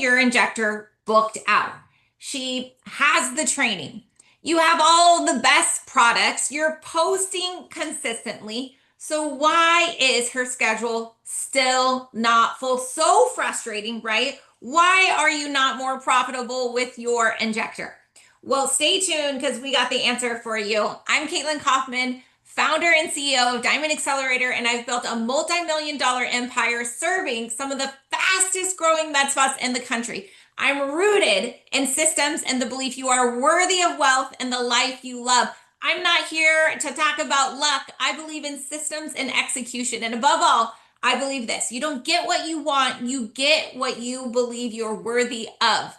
your injector booked out. She has the training. You have all the best products. You're posting consistently. So why is her schedule still not full? So frustrating, right? Why are you not more profitable with your injector? Well, stay tuned because we got the answer for you. I'm Katlin Cauffman, founder and CEO of Diamond Accelerator, and I've built a multi-million dollar empire serving some of the fastest growing med spas in the country. I'm rooted in systems and the belief you are worthy of wealth and the life you love. I'm not here to talk about luck. I believe in systems and execution. And above all, I believe this: you don't get what you want, you get what you believe you're worthy of.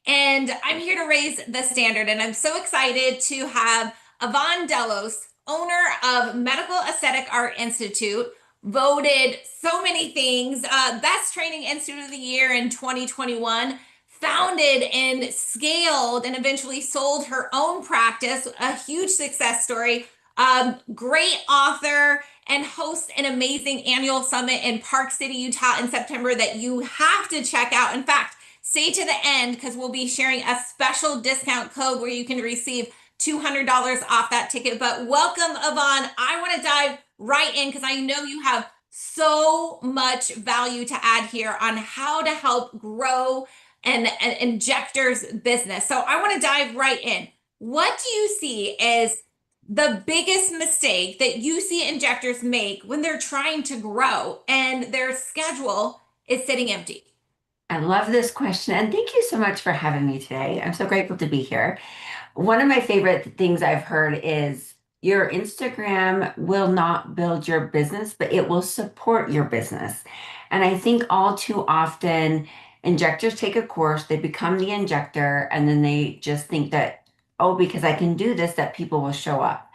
And I'm here to raise the standard. And I'm so excited to have Yvonne Dellos, owner of Medical Aesthetic Art Institute, voted so many things, Best Training Institute of the Year in 2021, founded and scaled and eventually sold her own practice, a huge success story, great author, and hosts an amazing annual summit in Park City, Utah in September that you have to check out. In fact, stay to the end because we'll be sharing a special discount code where you can receive $200 off that ticket. But welcome, Yvonne. I want to dive right in because I know you have so much value to add here on how to help grow an injector's business. So I want to dive right in. What do you see as the biggest mistake that you see injectors make when they're trying to grow and their schedule is sitting empty? I love this question, and thank you so much for having me today. I'm so grateful to be here. One of my favorite things I've heard is your Instagram will not build your business, but it will support your business. And I think all too often, injectors take a course, they become the injector, and then they just think that, oh, because I can do this, that people will show up.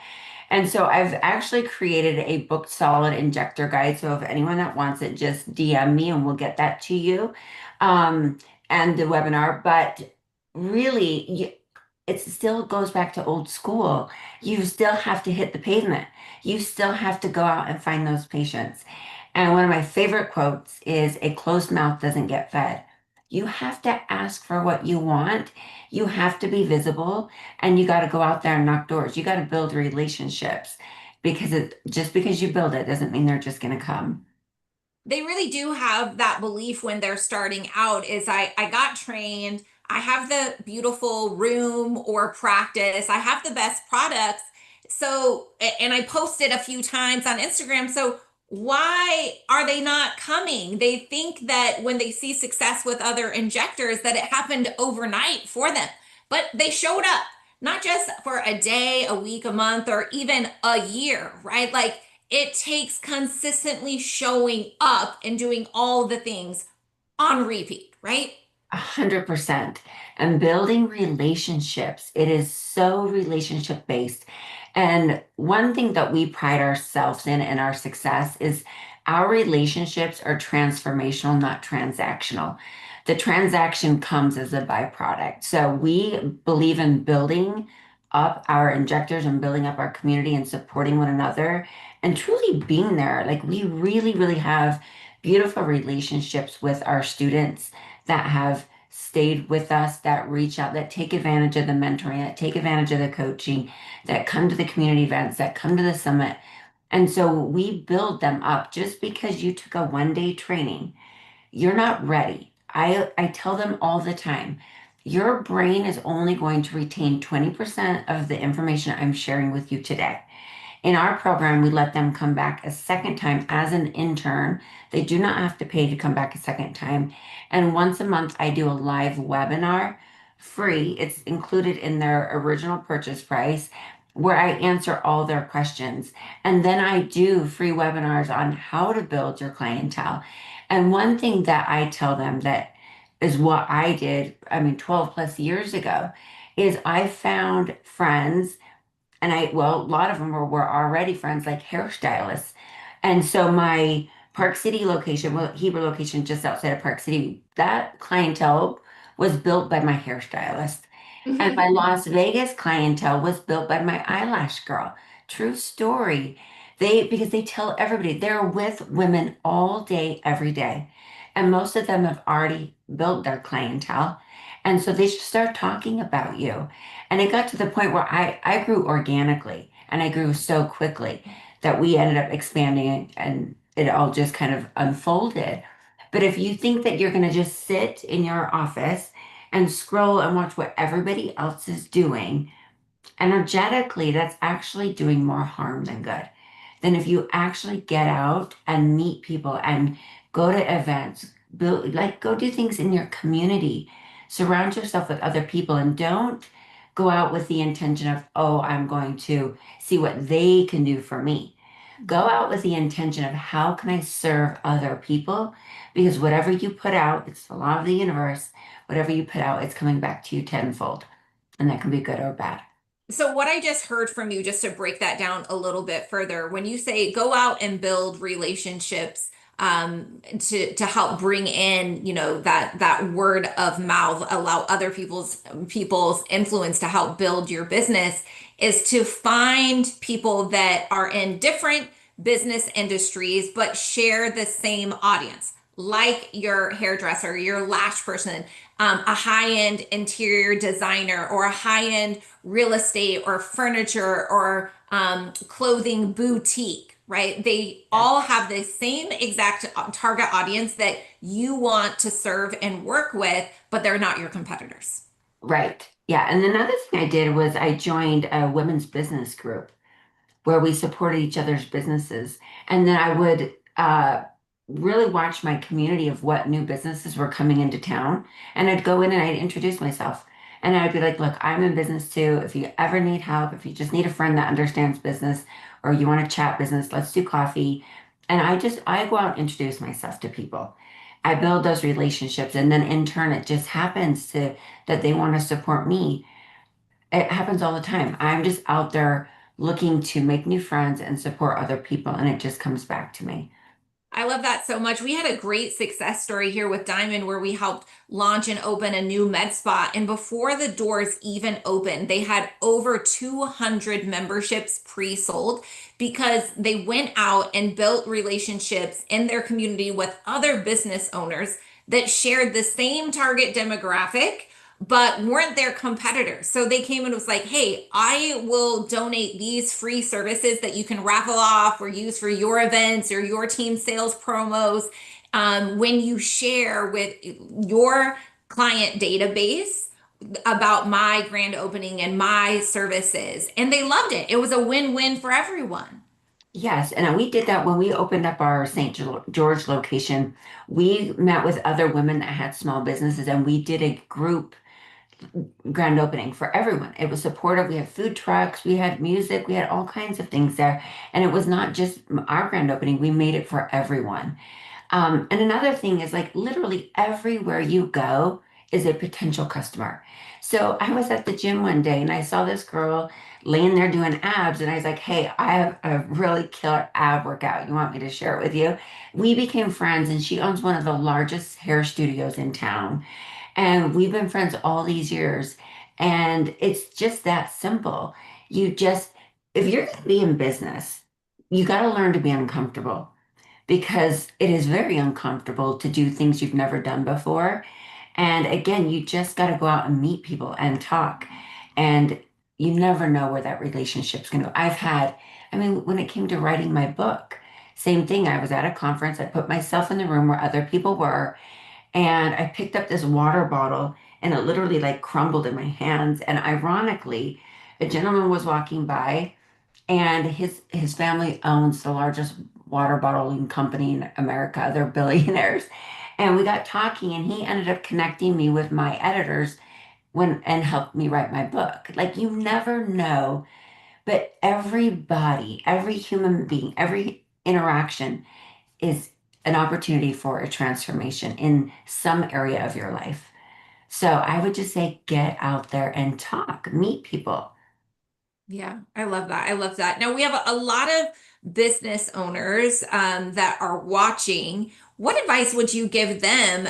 And so I've actually created a booked solid injector guide. So if anyone that wants it, just DM me and we'll get that to you. Um, and the webinar, but really, it still goes back to old school. You still have to hit the pavement. You still have to go out and find those patients. And one of my favorite quotes is a closed mouth doesn't get fed. You have to ask for what you want. You have to be visible and you got to go out there and knock doors. You got to build relationships because just because you build it doesn't mean they're just going to come. They really do have that belief when they're starting out is I got trained, I have the beautiful room or practice, I have the best products. So, and I posted a few times on Instagram. So why are they not coming? They think that when they see success with other injectors that it happened overnight for them. But they showed up, not just for a day, a week, a month, or even a year, right? Like it takes consistently showing up and doing all the things on repeat, right? 100%. And building relationships, it is so relationship based. And one thing that we pride ourselves in our success is our relationships are transformational, not transactional. The transaction comes as a byproduct. So we believe in building up our injectors and building up our community and supporting one another and truly being there. Like we really, really have beautiful relationships with our students that have stayed with us, that reach out, that take advantage of the mentoring, that take advantage of the coaching, that come to the community events, that come to the summit. And so we build them up. Just because you took a 1 day training, you're not ready. I tell them all the time, your brain is only going to retain 20% of the information I'm sharing with you today. In our program, we let them come back a second time as an intern. They do not have to pay to come back a second time. And once a month, I do a live webinar free. It's included in their original purchase price where I answer all their questions. And then I do free webinars on how to build your clientele. And one thing that I tell them that is what I did, 12 plus years ago, is I found friends and well, a lot of them were already friends, like hairstylists. And so my Park City location, well, Hebrew location just outside of Park City, that clientele was built by my hairstylist. And my Las Vegas clientele was built by my eyelash girl. True story. Because they tell everybody they're with women all day, every day. And most of them have already build their clientele. And so they just start talking about you. And it got to the point where I grew organically and I grew so quickly that we ended up expanding and it all just kind of unfolded. But if you think that you're going to just sit in your office and scroll and watch what everybody else is doing, energetically, that's actually doing more harm than good. Then if you actually get out and meet people and go to events, build, like go do things in your community, surround yourself with other people and don't go out with the intention of, oh, I'm going to see what they can do for me. Go out with the intention of how can I serve other people? Because whatever you put out, it's the law of the universe. Whatever you put out, it's coming back to you tenfold. And that can be good or bad. So what I just heard from you, just to break that down a little bit further, when you say go out and build relationships, to help bring in, that word of mouth, allow other people's influence to help build your business, is to find people that are in different business industries but share the same audience, like your hairdresser, your lash person, a high-end interior designer, or a high-end real estate or furniture or clothing boutique, right? They Yes. all have the same exact target audience that you want to serve and work with, but they're not your competitors. Right. Yeah. And another thing I did was I joined a women's business group where we supported each other's businesses. And then I would really watch my community of what new businesses were coming into town. And I'd go in and I'd introduce myself. And I'd be like, look, I'm in business too. If you ever need help, if you just need a friend that understands business or you want to chat business, let's do coffee. And I go out and introduce myself to people. I build those relationships. And then in turn, it just happens to that they want to support me. It happens all the time. I'm just out there looking to make new friends and support other people, and it just comes back to me. I love that so much. We had a great success story here with Diamond where we helped launch and open a new med spa. And before the doors even opened, they had over 200 memberships pre-sold because they went out and built relationships in their community with other business owners that shared the same target demographic but weren't their competitors. So they came and was like, hey, I will donate these free services that you can raffle off or use for your events or your team sales promos, when you share with your client database about my grand opening and my services. And they loved it. It was a win-win for everyone. Yes, and we did that when we opened up our George location. We met with other women that had small businesses, and we did a group grand opening for everyone. It was supportive. We had food trucks, we had music, we had all kinds of things there. And it was not just our grand opening, we made it for everyone. And another thing is like literally everywhere you go is a potential customer. So I was at the gym one day and I saw this girl laying there doing abs, and I was like, hey, I have a really killer ab workout. You want me to share it with you? We became friends, and she owns one of the largest hair studios in town. And we've been friends all these years. And it's just that simple. You just, if you're going to be in business, you got to learn to be uncomfortable because it is very uncomfortable to do things you've never done before. And again, you just got to go out and meet people and talk. And you never know where that relationship's going to go. I mean, when it came to writing my book, same thing. I was at a conference. I put myself in the room where other people were, and I picked up this water bottle and it literally like crumbled in my hands. And ironically, a gentleman was walking by and his family owns the largest water bottling company in America. They're billionaires. And we got talking and he ended up connecting me with my editors when and helped me write my book. Like you never know, but everybody, every human being, every interaction is an opportunity for a transformation in some area of your life. So I would just say get out there and talk, meet people. Yeah, I love that. I love that. Now we have a lot of business owners that are watching. What advice would you give them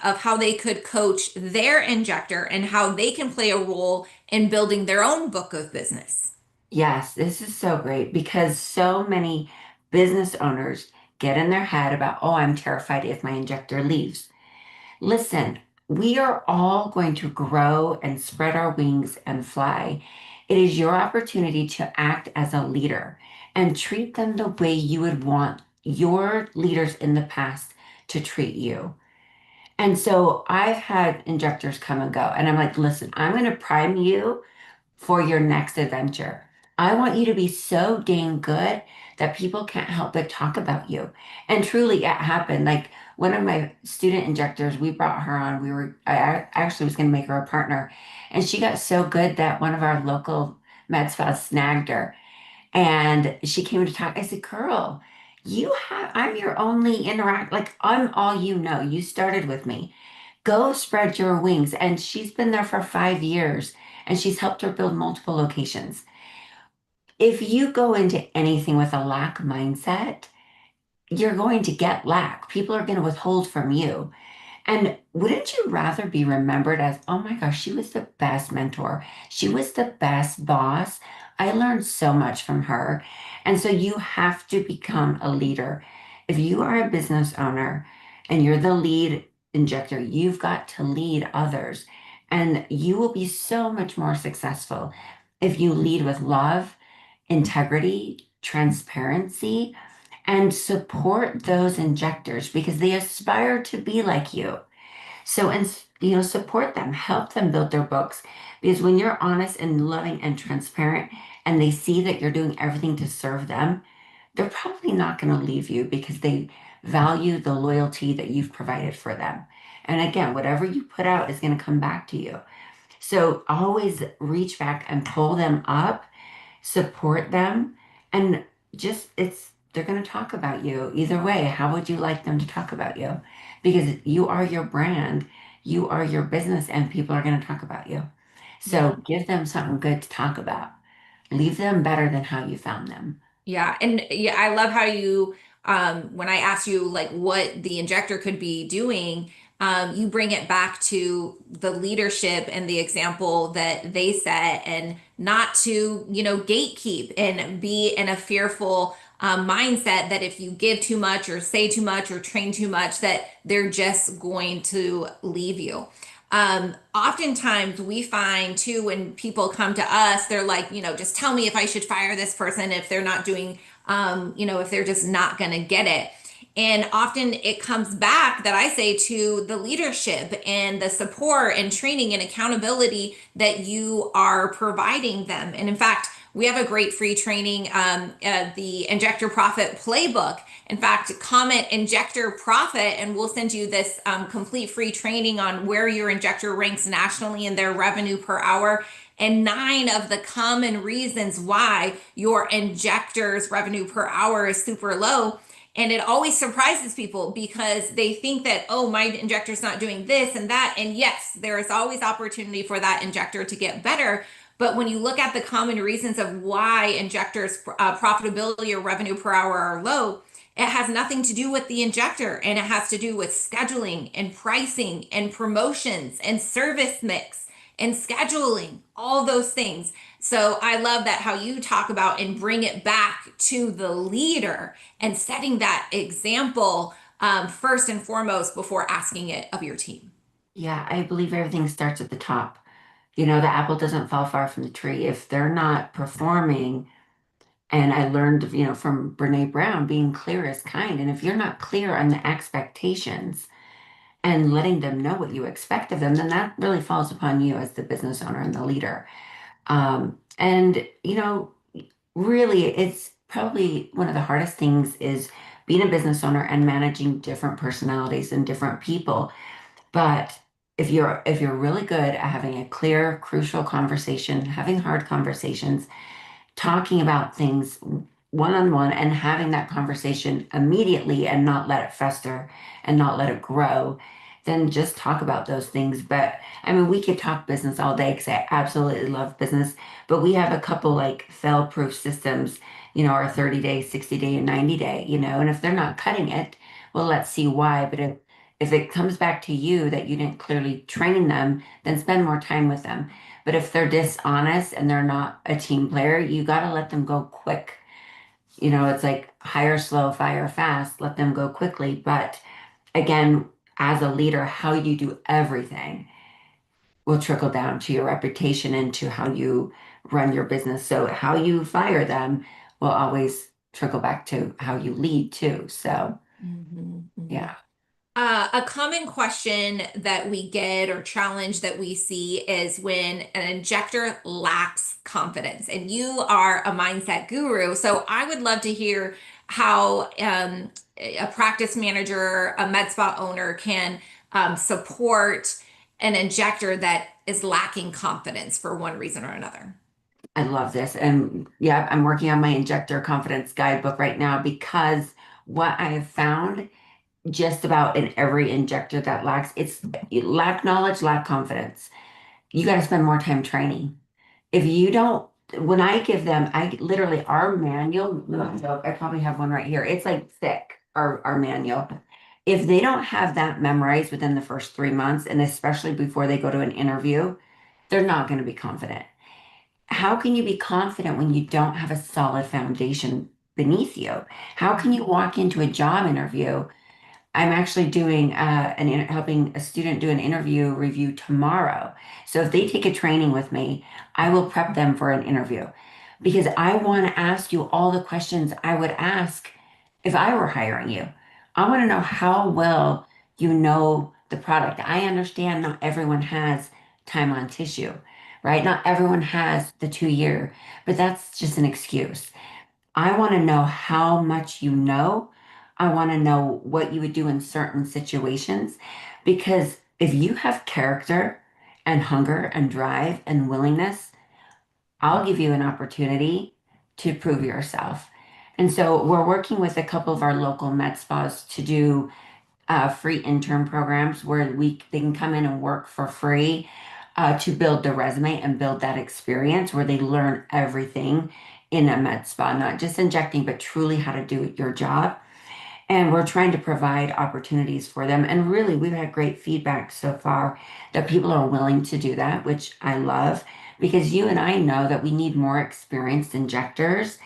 of how they could coach their injector and how they can play a role in building their own book of business? Yes, this is so great because so many business owners get in their head about, oh, I'm terrified if my injector leaves. Listen, we are all going to grow and spread our wings and fly. It is your opportunity to act as a leader and treat them the way you would want your leaders in the past to treat you. And so I've had injectors come and go, and I'm like, listen, I'm going to prime you for your next adventure. I want you to be so dang good that people can't help but talk about you. And truly, it happened. Like one of my student injectors, we brought her on. I actually was going to make her a partner. And she got so good that one of our local med spas snagged her. And she came to talk. I said, girl, I'm your only like, I'm all you know. You started with me. Go spread your wings. And she's been there for 5 years and she's helped her build multiple locations. If you go into anything with a lack mindset, you're going to get lack. People are going to withhold from you. And wouldn't you rather be remembered as, oh my gosh, she was the best mentor. She was the best boss. I learned so much from her. And so you have to become a leader. If you are a business owner and you're the lead injector, you've got to lead others. And you will be so much more successful if you lead with love, integrity, transparency, and support those injectors because they aspire to be like you. So, and support them, help them build their books. Because when you're honest and loving and transparent, and they see that you're doing everything to serve them, they're probably not going to leave you because they value the loyalty that you've provided for them. And again, whatever you put out is going to come back to you. So always reach back and pull them up, support them, and they're going to talk about you either way. How would you like them to talk about you? Because you are your brand, you are your business, and people are going to talk about you. Yeah. So give them something good to talk about. Leave them better than how you found them. Yeah, and yeah, I love how you when I asked you like what the injector could be doing, you bring it back to the leadership and the example that they set and not to, gatekeep and be in a fearful mindset that if you give too much or say too much or train too much, that they're just going to leave you. Oftentimes we find too when people come to us, they're like, just tell me if I should fire this person if they're not doing, if they're just not going to get it. And often it comes back that I say to the leadership and the support and training and accountability that you are providing them. And in fact, we have a great free training, the Injector Profit Playbook. In fact, comment Injector Profit, and we'll send you this complete free training on where your injector ranks nationally in their revenue per hour and 9 of the common reasons why your injector's revenue per hour is super low. And it always surprises people because they think that, oh, my injector's not doing this and that. And yes, there is always opportunity for that injector to get better. But when you look at the common reasons of why injectors' profitability or revenue per hour are low, it has nothing to do with the injector and it has to do with scheduling and pricing and promotions and service mix and scheduling, all those things. So I love that how you talk about and bring it back to the leader and setting that example first and foremost before asking it of your team. Yeah, I believe everything starts at the top. The apple doesn't fall far from the tree. If they're not performing, and I learned, from Brene Brown, being clear is kind. And if you're not clear on the expectations and letting them know what you expect of them, then that really falls upon you as the business owner and the leader. And, really, it's probably one of the hardest things is being a business owner and managing different personalities and different people. But if you're really good at having a clear, crucial conversation, having hard conversations, talking about things one on one and having that conversation immediately and not let it fester and not let it grow, then just talk about those things. But I mean, we could talk business all day because I absolutely love business, but we have a couple like fail proof systems, our 30-day, 60-day, and 90-day, and if they're not cutting it, well, let's see why. But if it comes back to you that you didn't clearly train them, then spend more time with them. But if they're dishonest and they're not a team player, you got to let them go quick. It's like hire slow, fire fast, let them go quickly. But again, as a leader, how you do everything will trickle down to your reputation and to how you run your business. So how you fire them will always trickle back to how you lead too. So Mhm, mhm. yeah, A common question that we get or challenge that we see is when an injector lacks confidence. And you are a mindset guru. So I would love to hear how a practice manager, a med spa owner can support an injector that is lacking confidence for one reason or another. I love this. And yeah, I'm working on my injector confidence guidebook right now because what I have found just about in every injector that lacks, it's lack knowledge, lack confidence. You got to spend more time training. If you don't, when I give them, I literally, our manual, no joke, I probably have one right here. It's like thick, our manual. If they don't have that memorized within the first 3 months, and especially before they go to an interview, they're not going to be confident. How can you be confident when you don't have a solid foundation beneath you? How can you walk into a job interview? I'm actually doing helping a student do an interview review tomorrow. So if they take a training with me, I will prep them for an interview because I want to ask you all the questions I would ask if I were hiring you. I want to know how well you know the product. I understand not everyone has time on tissue, right? Not everyone has the 2 year, but that's just an excuse. I want to know how much you know. I want to know what you would do in certain situations because if you have character and hunger and drive and willingness, I'll give you an opportunity to prove yourself. And so we're working with a couple of our local med spas to do free intern programs where they can come in and work for free to build the resume and build that experience where they learn everything in a med spa, not just injecting, but truly how to do your job. And we're trying to provide opportunities for them. And really, we've had great feedback so far that people are willing to do that, which I love because you and I know that we need more experienced injectors,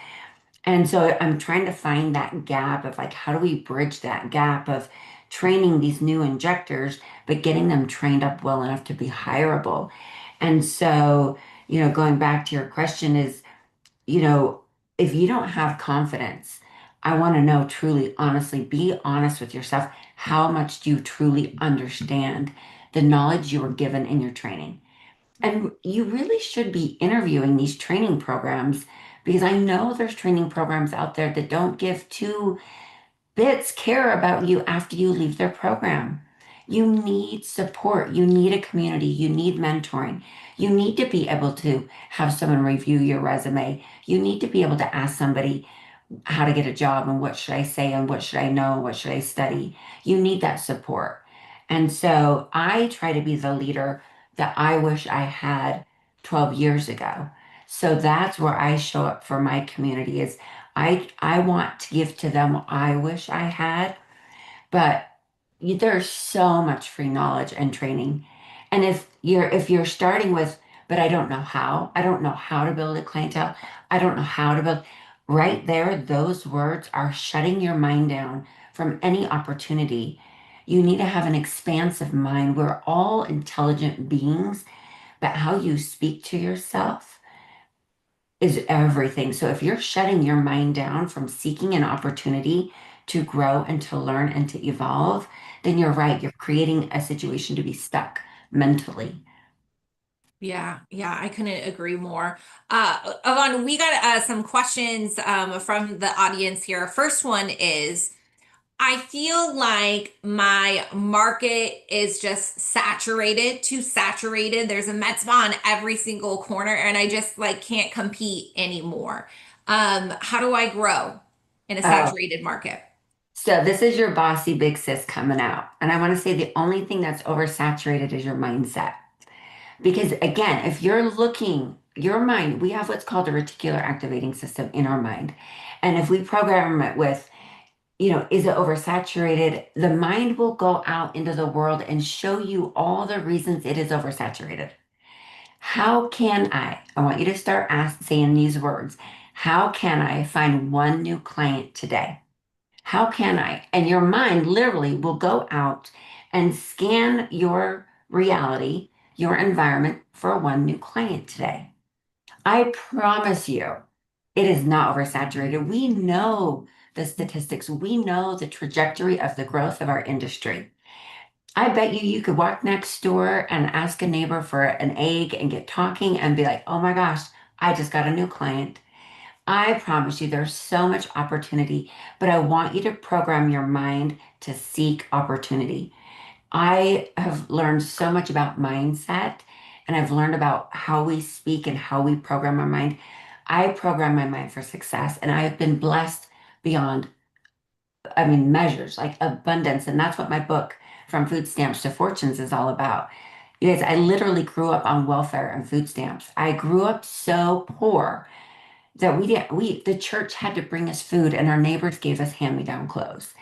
and so I'm trying to find that gap of like, how do we bridge that gap of training these new injectors, but getting them trained up well enough to be hireable? And so, going back to your question is, you know, if you don't have confidence, I want to know truly, honestly, be honest with yourself. How much do you truly understand the knowledge you were given in your training? And you really should be interviewing these training programs because I know there's training programs out there that don't give two bits care about you after you leave their program. You need support. You need a community. You need mentoring. You need to be able to have someone review your resume. You need to be able to ask somebody, how to get a job and what should I say and what should I know, what should I study. You need that support. And so I try to be the leader that I wish I had 12 years ago. So that's where I show up for my community is I want to give to them what I wish I had, but there's so much free knowledge and training. And if you're starting with, but I don't know how to build a clientele, I don't know how to build, right there, those words are shutting your mind down from any opportunity. You need to have an expansive mind. We're all intelligent beings, but how you speak to yourself is everything. So if you're shutting your mind down from seeking an opportunity to grow and to learn and to evolve, then you're right. You're creating a situation to be stuck mentally. Yeah, yeah, I couldn't agree more. Yvonne, we got some questions from the audience here. First one is, I feel like my market is just saturated, too saturated. There's a med spa on every single corner, and I just like can't compete anymore. How do I grow in a Oh, saturated market? so this is your bossy big sis coming out. And I want to say the only thing that's oversaturated is your mindset. Because again, if you're looking, your mind, we have what's called a reticular activating system in our mind. And if we program it with is it oversaturated? The mind will go out into the world and show you all the reasons it is oversaturated. How can I want you to start saying these words. How can I find one new client today? How can I? And your mind literally will go out and scan your reality, your environment for one new client today. I promise you, it is not oversaturated. We know the statistics, we know the trajectory of the growth of our industry. I bet you could walk next door and ask a neighbor for an egg and get talking and be like, oh my gosh, I just got a new client. I promise you there's so much opportunity, but I want you to program your mind to seek opportunity. I have learned so much about mindset and I've learned about how we speak and how we program our mind. I program my mind for success and I have been blessed beyond, measures like abundance. And that's what my book, From Food Stamps to Fortunes, is all about. You guys, I literally grew up on welfare and food stamps. I grew up so poor that the church had to bring us food and our neighbors gave us hand-me-down clothes.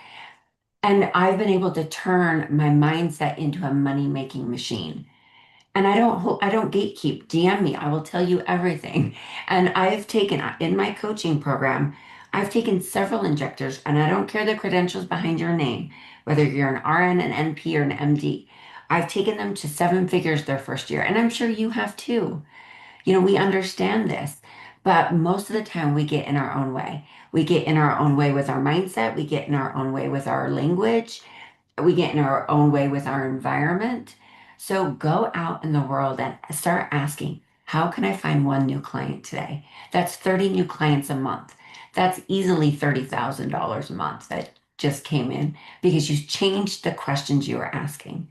And I've been able to turn my mindset into a money-making machine. And I don't gatekeep. DM me. I will tell you everything. And I've taken in my coaching program, I've taken several injectors, and I don't care the credentials behind your name, whether you're an RN, an NP, or an MD. I've taken them to seven figures their first year, and I'm sure you have too. We understand this, but most of the time we get in our own way. We get in our own way with our mindset. We get in our own way with our language. We get in our own way with our environment. So go out in the world and start asking, how can I find one new client today? That's 30 new clients a month. That's easily $30,000 a month that just came in because you changed the questions you were asking.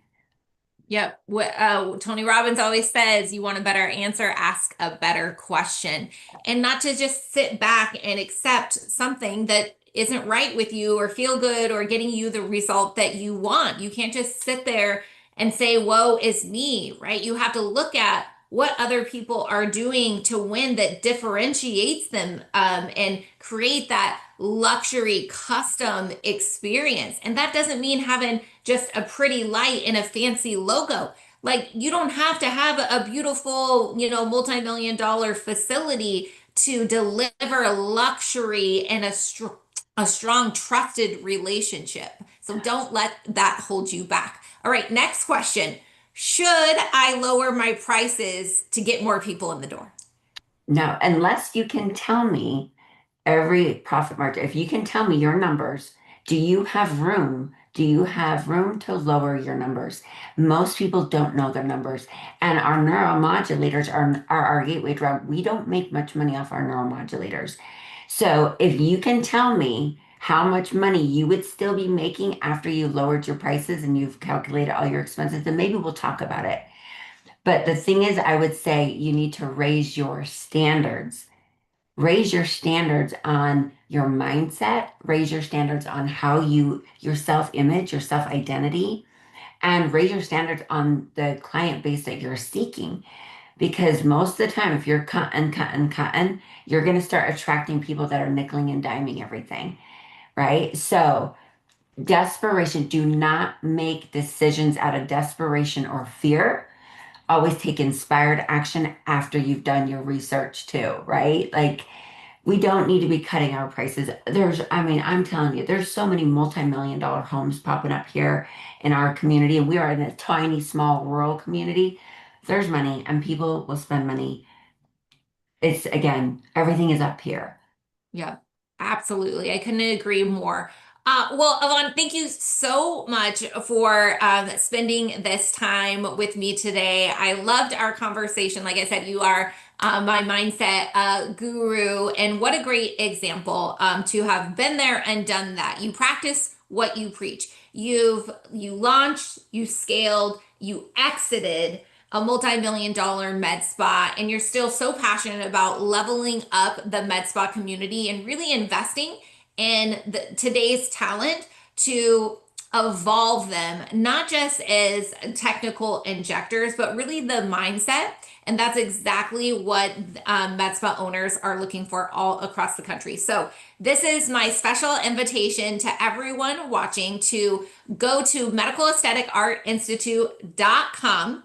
Yep. What Tony Robbins always says, you want a better answer, ask a better question. And not to just sit back and accept something that isn't right with you or feel good or getting you the result that you want. You can't just sit there and say, woe is me, right? You have to look at what other people are doing to win that differentiates them, and create that luxury custom experience. And that doesn't mean having just a pretty light and a fancy logo. Like you don't have to have a beautiful, multi-million dollar facility to deliver luxury and a strong trusted relationship. So don't let that hold you back. All right, next question. Should I lower my prices to get more people in the door? Now, unless you can tell me every profit margin, if you can tell me your numbers, do you have room? Do you have room to lower your numbers? Most people don't know their numbers. And our neuromodulators are our gateway drug. We don't make much money off our neuromodulators. So if you can tell me how much money you would still be making after you lowered your prices and you've calculated all your expenses, then maybe we'll talk about it. But the thing is, I would say you need to raise your standards. Raise your standards on your mindset, raise your standards on your self-image, your self-identity, and raise your standards on the client base that you're seeking. Because most of the time, if you're cutting, you're going to start attracting people that are nickeling and diming everything, right? So, desperation, do not make decisions out of desperation or fear. Always take inspired action after you've done your research too, right? Like, we don't need to be cutting our prices. I'm telling you, there's so many multi-million dollar homes popping up here in our community, and we are in a tiny, small rural community. There's money, and people will spend money. It's again, everything is up here. Yeah, absolutely. I couldn't agree more. Well, Yvonne, thank you so much for spending this time with me today. I loved our conversation. Like I said, you are my mindset guru, and what a great example to have been there and done that. You practice what you preach. You launched, you scaled, you exited a multi-million dollar med spa, and you're still so passionate about leveling up the med spa community and really investing in today's talent to evolve them, not just as technical injectors, but really the mindset. And that's exactly what med spa owners are looking for all across the country. So this is my special invitation to everyone watching to go to medicalaestheticartinstitute.com,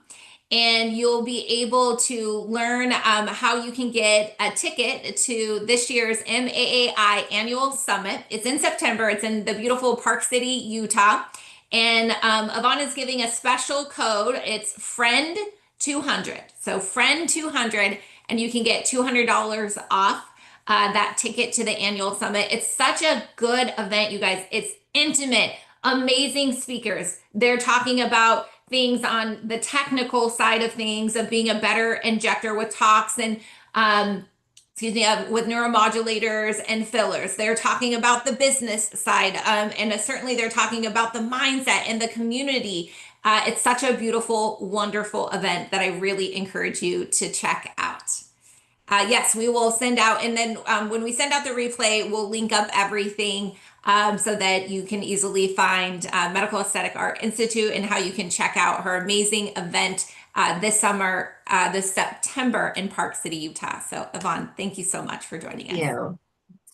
and you'll be able to learn how you can get a ticket to this year's MAAI Annual Summit. It's in September. It's in the beautiful Park City, Utah. And Yvonne is giving a special code. It's friend 200. So friend 200, and you can get $200 off that ticket to the annual summit. It's such a good event, you guys. It's intimate, amazing speakers. They're talking about things on the technical side of things of being a better injector with talks and with neuromodulators and fillers. They're talking about the business side, and certainly they're talking about the mindset and the community. It's such a beautiful, wonderful event that I really encourage you to check out. Yes, we will send out, and then when we send out the replay, we'll link up everything so that you can easily find Medical Aesthetic Art Institute and how you can check out her amazing event this summer, this September in Park City, Utah. So, Yvonne, thank you so much for joining us. Thank you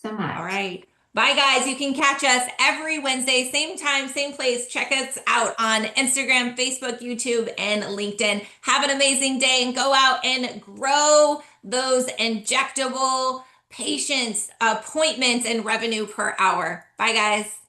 so All much. right. Bye, guys. You can catch us every Wednesday, same time, same place. Check us out on Instagram, Facebook, YouTube, and LinkedIn. Have an amazing day and go out and grow those injectable patients, appointments, and revenue per hour. Bye, guys.